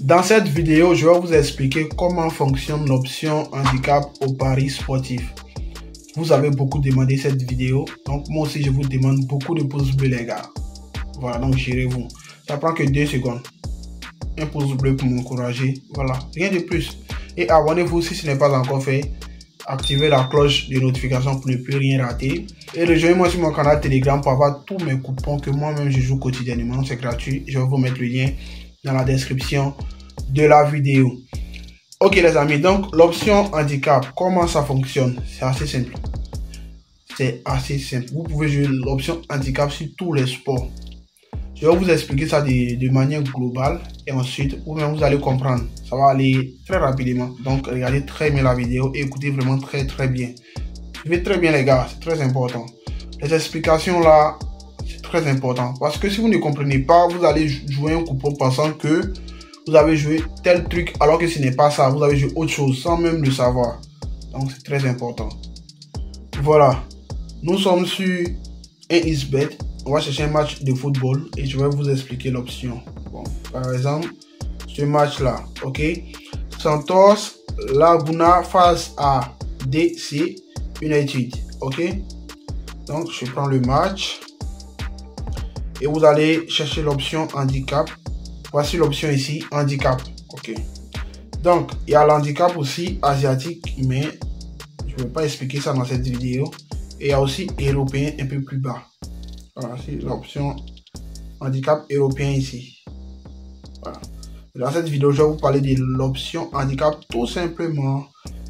Dans cette vidéo, je vais vous expliquer comment fonctionne l'option handicap au pari sportif. Vous avez beaucoup demandé cette vidéo, donc moi aussi je vous demande beaucoup de pouces bleus les gars. Voilà, donc gérez-vous. Ça prend que 2 secondes. Un pouce bleu pour m'encourager, voilà, rien de plus. Et abonnez-vous si ce n'est pas encore fait. Activez la cloche de notification pour ne plus rien rater. Et rejoignez-moi sur mon canal Telegram pour avoir tous mes coupons que moi-même je joue quotidiennement. C'est gratuit. Je vais vous mettre le lien dans la description de la vidéo. Ok les amis, donc l'option handicap, comment ça fonctionne? C'est assez simple. C'est assez simple. Vous pouvez jouer l'option handicap sur tous les sports. Je vais vous expliquer ça de manière globale et ensuite vous allez comprendre. Ça va aller très rapidement. Donc regardez très bien la vidéo et écoutez vraiment très bien. Suivez très bien les gars, c'est très important. Les explications là, c'est très important. Parce que si vous ne comprenez pas, vous allez jouer un coupon pensant que vous avez joué tel truc alors que ce n'est pas ça. Vous avez joué autre chose sans même le savoir. Donc c'est très important. Voilà. Nous sommes sur un XBet. On va chercher un match de football et je vais vous expliquer l'option. Bon, par exemple, ce match-là, ok. Santos Laguna face à DC United, ok. Donc, je prends le match et vous allez chercher l'option handicap. Voici l'option ici, handicap, ok. Donc, il y a l'handicap aussi asiatique, mais je ne vais pas expliquer ça dans cette vidéo. Et il y a aussi européen un peu plus bas. Voilà, c'est l'option handicap européen ici. Voilà. Dans cette vidéo, je vais vous parler de l'option handicap tout simplement.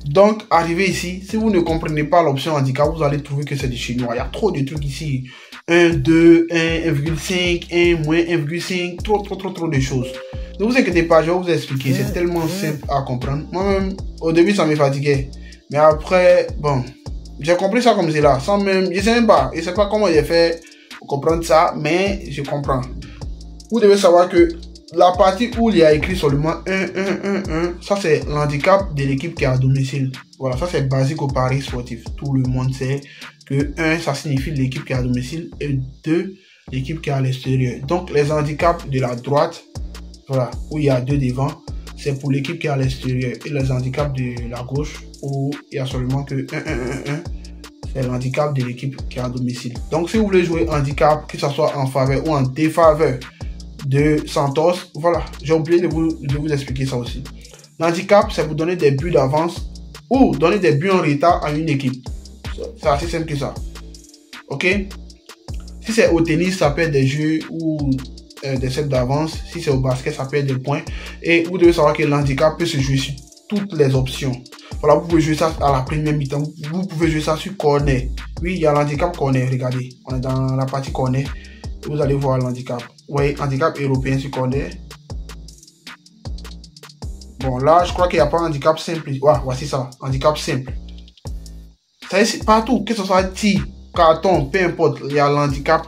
Donc, arrivé ici, si vous ne comprenez pas l'option handicap, vous allez trouver que c'est du chinois. Il y a trop de trucs ici. 1, 2, 1, 1,5, 1, moins 1,5, trop de choses. Ne vous inquiétez pas, je vais vous expliquer. C'est tellement simple à comprendre. Moi-même, au début, ça me fatiguait. Mais après, bon, j'ai compris ça comme c'est là. Sans même, je sais même pas. Je sais pas comment j'ai fait comprendre ça, mais je comprends. Vous devez savoir que la partie où il y a écrit seulement 1, ça c'est l'handicap de l'équipe qui est à domicile. Voilà, ça c'est basique au pari sportif. Tout le monde sait que 1, ça signifie l'équipe qui est à domicile et 2, l'équipe qui est à l'extérieur. Donc les handicaps de la droite, voilà, où il y a 2 devant, c'est pour l'équipe qui est à l'extérieur. Et les handicaps de la gauche, où il y a seulement que 1. C'est l'handicap de l'équipe qui est à domicile. Donc, si vous voulez jouer handicap, que ce soit en faveur ou en défaveur de Santos, voilà, j'ai oublié de vous expliquer ça aussi. L'handicap, c'est vous donner des buts d'avance ou donner des buts en retard à une équipe. C'est assez simple que ça. Ok? Si c'est au tennis, ça peut être des jeux ou des sets d'avance. Si c'est au basket, ça peut être des points. Et vous devez savoir que l'handicap peut se jouer sur toutes les options. Voilà, vous pouvez jouer ça à la première mi-temps. Vous pouvez jouer ça sur corner. Oui, il y a l'handicap corner. Regardez, on est dans la partie corner. Vous allez voir l'handicap. Oui, handicap européen sur corner. Bon, là, je crois qu'il n'y a pas un handicap simple. Ouais, voici ça. Handicap simple. Ça y est, partout. Que ce soit tir, carton, peu importe. Il y a l'handicap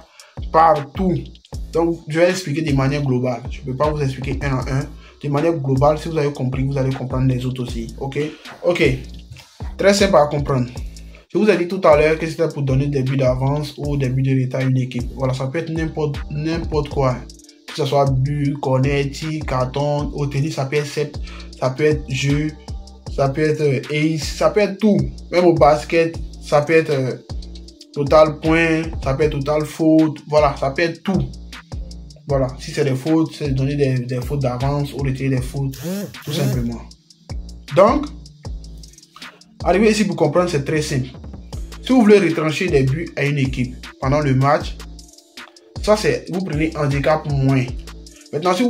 partout. Donc, je vais expliquer de manière globale. Je ne peux pas vous expliquer un à un. De manière globale, si vous avez compris, vous allez comprendre les autres aussi. Ok? Ok. Très simple à comprendre. Je vous ai dit tout à l'heure que c'était pour donner des buts d'avance ou des buts de retard à une équipe. Voilà, ça peut être n'importe quoi. Que ce soit but, corner, tir, carton, au tennis, ça peut être set, ça peut être jeu, ça peut être ace, ça peut être tout. Même au basket, ça peut être total point, ça peut être total faute. Voilà, ça peut être tout. Voilà, si c'est des fautes, c'est donner des fautes d'avance ou retirer des fautes, tout simplement. Donc, arrivé ici pour comprendre, c'est très simple. Si vous voulez retrancher des buts à une équipe pendant le match, ça c'est, vous prenez handicap moins. Maintenant, si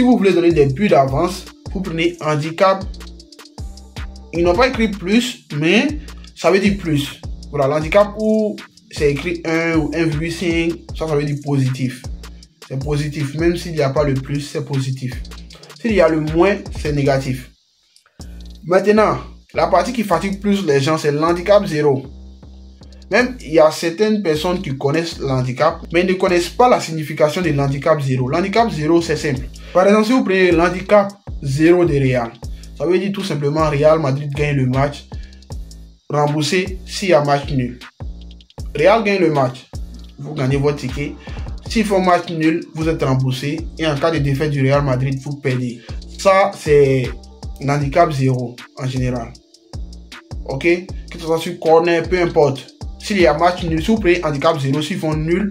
vous voulez donner des buts d'avance, vous prenez handicap. Ils n'ont pas écrit plus, mais ça veut dire plus. Voilà, l'handicap où c'est écrit 1 ou 1,5, ça veut dire positif. C'est positif, même s'il n'y a pas le plus, c'est positif. S'il y a le moins, c'est négatif. Maintenant, la partie qui fatigue plus les gens, c'est l'handicap 0. Même, il y a certaines personnes qui connaissent l'handicap, mais ils ne connaissent pas la signification de l'handicap 0. L'handicap 0, c'est simple. Par exemple, si vous prenez l'handicap 0 de Real, ça veut dire tout simplement Real Madrid gagne le match, remboursé s'il y a match nul. Real gagne le match, vous gagnez votre ticket. S'il faut match nul, vous êtes remboursé. Et en cas de défaite du Real Madrid, vous perdez. ça, c'est un handicap 0 en général. Ok? Que ce soit sur corner, peu importe. S'il y a match nul, si vous prenez handicap 0, s'ils font nul,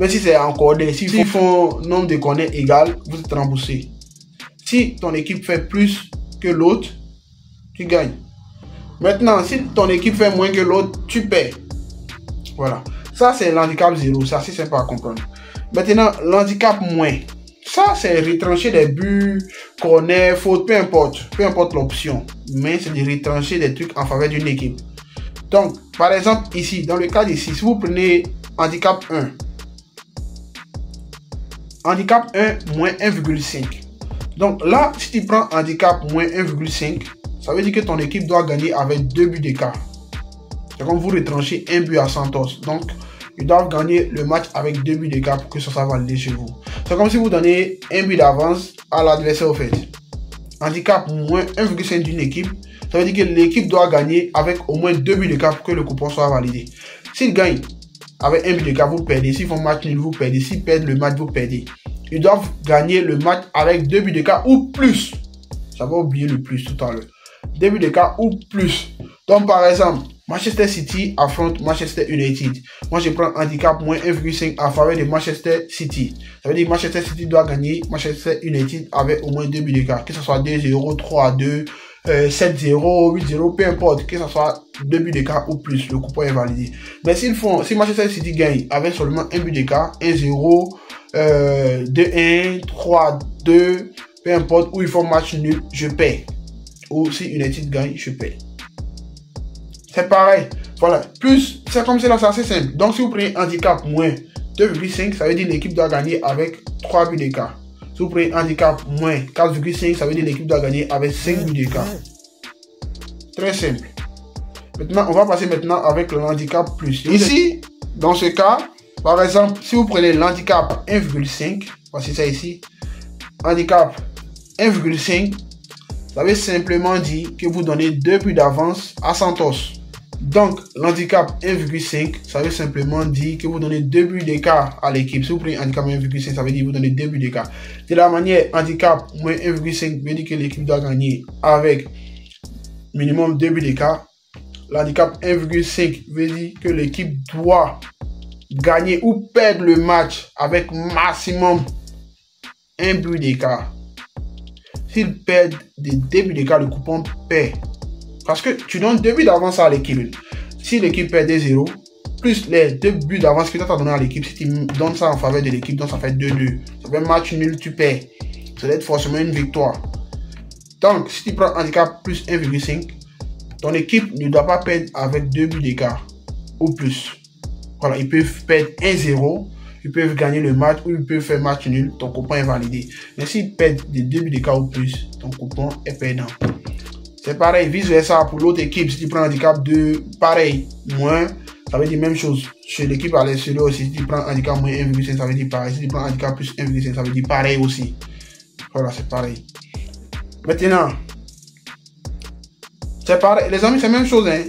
même si c'est en corner, s'ils font nombre de corners égal, vous êtes remboursé. Si ton équipe fait plus que l'autre, tu gagnes. Maintenant, si ton équipe fait moins que l'autre, tu perds. Voilà. Ça, c'est l'handicap 0. C'est assez simple à comprendre. Maintenant, l'handicap moins. Ça, c'est retrancher des buts, corner, faute, peu importe l'option. Mais c'est de retrancher des trucs en faveur d'une équipe. Donc, par exemple, ici, dans le cas d'ici, si vous prenez handicap 1, handicap 1 moins 1,5. Donc là, si tu prends handicap moins 1,5, ça veut dire que ton équipe doit gagner avec 2 buts d'écart. C'est comme vous retranchez un but à Santos. Donc, ils doivent gagner le match avec 2 buts d'écart pour que ça soit validé chez vous. C'est comme si vous donnez un but d'avance à l'adversaire au fait. Handicap moins 1,5 d'une équipe, ça veut dire que l'équipe doit gagner avec au moins 2 buts d'écart pour que le coupon soit validé. S'ils gagnent avec un but d'écart, vous perdez. S'ils font match nul, vous perdez. S'ils perdent le match, vous perdez. Ils doivent gagner le match avec 2 buts d'écart ou plus. J'avais oublié le plus tout à l'heure. 2 buts d'écart ou plus. Donc par exemple, Manchester City affronte Manchester United. Moi je prends handicap moins 1,5 en faveur de Manchester City. Ça veut dire que Manchester City doit gagner Manchester United avec au moins 2 buts d'écart. Que ce soit 2-0, 3-2, 7-0, 8-0, peu importe. Que ce soit 2 buts d'écart ou plus. Le coupon est validé. Mais si Manchester City gagne avec seulement 1 but d'écart, 1-0, 2-1, 3-2, peu importe, où ils font match nul, je paie. Ou si United gagne, je paie. C'est pareil. Voilà. Plus, c'est comme ça, c'est assez simple. Donc, si vous prenez handicap moins 2,5, ça veut dire que l'équipe doit gagner avec 3 buts d'écart. Si vous prenez handicap moins 4,5, ça veut dire que l'équipe doit gagner avec 5 buts d'écart. Très simple. Maintenant, on va passer maintenant avec le handicap plus. Ici, dans ce cas, par exemple, si vous prenez l'handicap 1,5, voici ça ici, handicap 1,5, ça veut simplement dire que vous donnez 2 buts d'avance à Santos. Donc, l'handicap 1,5, ça veut simplement dire que vous donnez 2 buts d'écart à l'équipe. Si vous prenez handicap 1,5, ça veut dire que vous donnez 2 buts d'écart. De la manière, handicap moins 1,5 veut dire que l'équipe doit gagner avec minimum 2 buts d'écart. L'handicap 1,5 veut dire que l'équipe doit gagner ou perdre le match avec maximum 1 but d'écart. S'ils perdent des 2 buts d'écart, le coupon perd. Parce que tu donnes 2 buts d'avance à l'équipe. Si l'équipe perd 0, plus les 2 buts d'avance que tu as donné à l'équipe, si tu donnes ça en faveur de l'équipe, donc ça fait 2-2. Ça fait un match nul, tu perds. Ça doit être forcément une victoire. Donc, si tu prends handicap plus 1,5, ton équipe ne doit pas perdre avec 2 buts d'écart ou plus. Voilà, ils peuvent perdre 1-0, ils peuvent gagner le match ou ils peuvent faire match nul, ton coupon est validé. Mais s'ils perdent des 2 buts d'écart ou plus, ton coupon est perdant. C'est pareil, vice versa pour l'autre équipe. Si tu prends handicap 2, pareil, moins, ça veut dire même chose. Chez l'équipe à l'extérieur aussi, si tu prends handicap moins 1,5, ça veut dire pareil. Si tu prends handicap plus 1,5, ça veut dire pareil aussi. Voilà, c'est pareil. Maintenant, c'est pareil, les amis, c'est la même chose. Hein.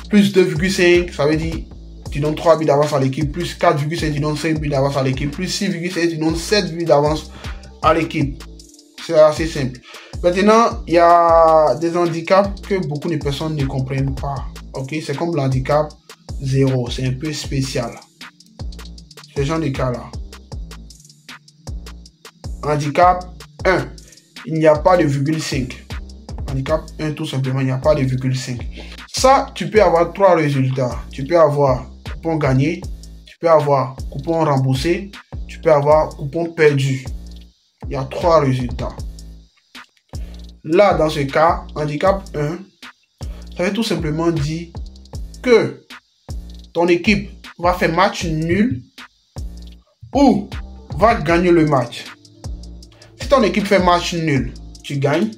Plus 2,5, ça veut dire tu donnes 3 buts d'avance à l'équipe. Plus 4,5, tu donnes 5 buts d'avance à l'équipe. Plus 6,5, tu donnes 7 buts d'avance à l'équipe. C'est assez simple. Maintenant, il y a des handicaps que beaucoup de personnes ne comprennent pas. Ok, c'est comme l'handicap 0. C'est un peu spécial. Ce genre de cas-là. Handicap 1. Il n'y a pas de virgule 5. Handicap 1, tout simplement, il n'y a pas de virgule 5. Ça, tu peux avoir 3 résultats. Tu peux avoir coupon gagné. Tu peux avoir coupon remboursé. Tu peux avoir coupon perdu. Il y a 3 résultats. Là, dans ce cas, handicap 1, ça veut tout simplement dire que ton équipe va faire match nul ou va gagner le match. Si ton équipe fait match nul, tu gagnes.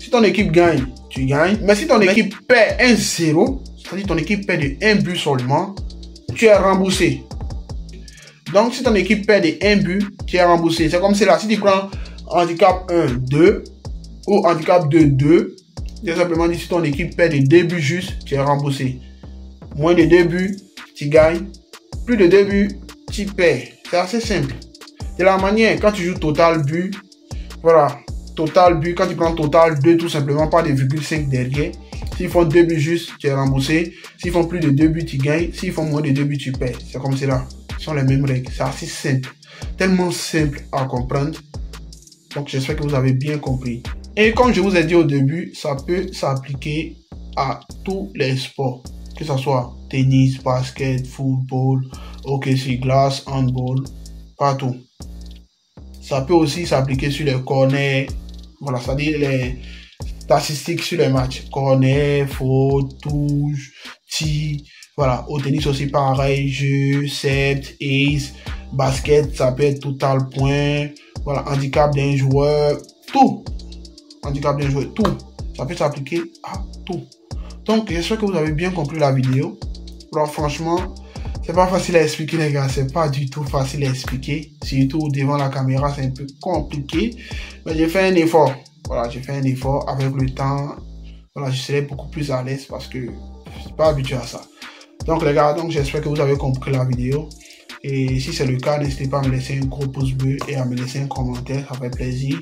Si ton équipe gagne, tu gagnes. Mais si ton équipe perd 1-0, c'est-à-dire ton équipe perd de 1 but seulement, tu es remboursé. Donc, si ton équipe perd de 1 but, tu es remboursé. C'est comme cela. Si tu prends handicap 1-2, ou handicap 2-2, c'est simplement dit si ton équipe perd de 2 buts juste, tu es remboursé. Moins de 2 buts, tu gagnes. Plus de 2 buts, tu perds. C'est assez simple. De la manière, quand tu joues total but, voilà, Total but, quand tu prends total 2 tout simplement, pas de 0,5 derrière. S'ils font 2 buts juste, tu es remboursé. S'ils font plus de 2 buts, tu gagnes. S'ils font moins de 2 buts, tu perds. C'est comme cela. Ce sont les mêmes règles. C'est assez simple. Tellement simple à comprendre. Donc j'espère que vous avez bien compris. Et comme je vous ai dit au début, ça peut s'appliquer à tous les sports. Que ce soit tennis, basket, football, hockey sur glace, handball, partout. Ça peut aussi s'appliquer sur les corners. Voilà, c'est-à-dire les statistiques sur les matchs. Corner, faute, touche, tir. Voilà, au tennis aussi pareil, jeu, set, ace, basket, ça peut être total point. Voilà, handicap d'un joueur, tout. Handicap d'un joueur, tout. Ça peut s'appliquer à tout. Donc, j'espère que vous avez bien compris la vidéo. Alors, franchement, c'est pas facile à expliquer, les gars. C'est pas du tout facile à expliquer. Surtout devant la caméra, c'est un peu compliqué. Mais j'ai fait un effort. Voilà, j'ai fait un effort. Avec le temps, voilà, je serai beaucoup plus à l'aise parce que je suis pas habitué à ça. Donc, les gars, donc j'espère que vous avez compris la vidéo. Et si c'est le cas, n'hésitez pas à me laisser un gros pouce bleu et à me laisser un commentaire. Ça fait plaisir.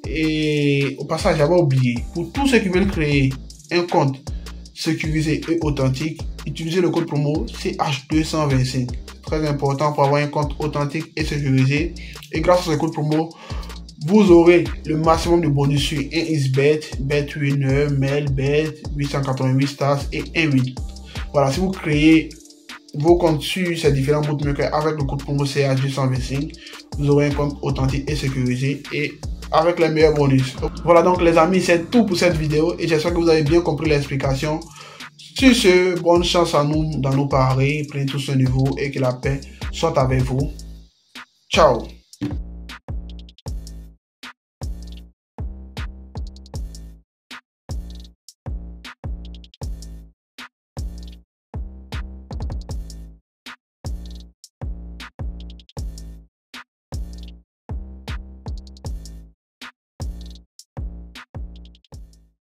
Et au passage, j'avais oublié. Pour tous ceux qui veulent créer un compte sécurisé et authentique, utilisez le code promo CH225. C'est très important pour avoir un compte authentique et sécurisé. Et grâce à ce code promo, vous aurez le maximum de bonus sur 1xBet, BetWinner, MailBet, 888 stars et 1-8. Voilà, si vous créez vos comptes sur ces différents bookmakers avec le code promo CH225, vous aurez un compte authentique et sécurisé et avec les meilleurs bonus. Voilà donc les amis, c'est tout pour cette vidéo et j'espère que vous avez bien compris l'explication. Sur ce, bonne chance à nous dans nos paris, prenez tous ce niveau et que la paix soit avec vous. Ciao.